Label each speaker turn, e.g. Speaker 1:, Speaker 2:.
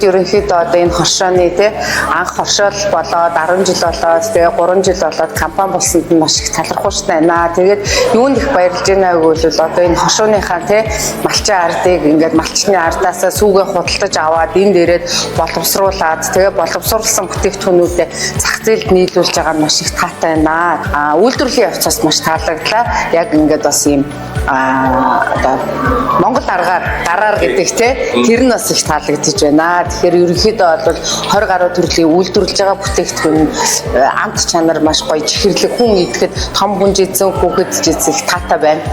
Speaker 1: Тэнгүүд ерөнхийдөө одоо энэ хоршооны тий анх хоршоол болоод 10 жил болоод тэгээ 3 жил болоод компани болсонд нь маш их талархууштай байна. Тэгээд юунд их баярлж байна гэвэл одоо энэ хоршооныхаа тий малчин ардыг ингээд малчны ардаасаа сүүгээ худалдаж аваад энэ дээрээ боловсруулад тэгээ боловсруулсан бүтээгдэхүүнүүдээ зах зээлд нийлүүлж байгаа нь маш их таатай байна. Үйлдвэрлэлийн явцаас маш таалагдлаа. Яг ингээд бас ийм одоо Монгол гараар гэдэг тий тэр нь бас их таалагдж байна. Тэгэхээр ерөнхийдөө бол 20 гаруй төрлийн үйлдвэрлэж байгаа бүтээгдэхүүн амт чанар маш гоё чихэрлэг хүн идэхэд том хүн жидсэн хүүхэд жидсэн их таатай байна.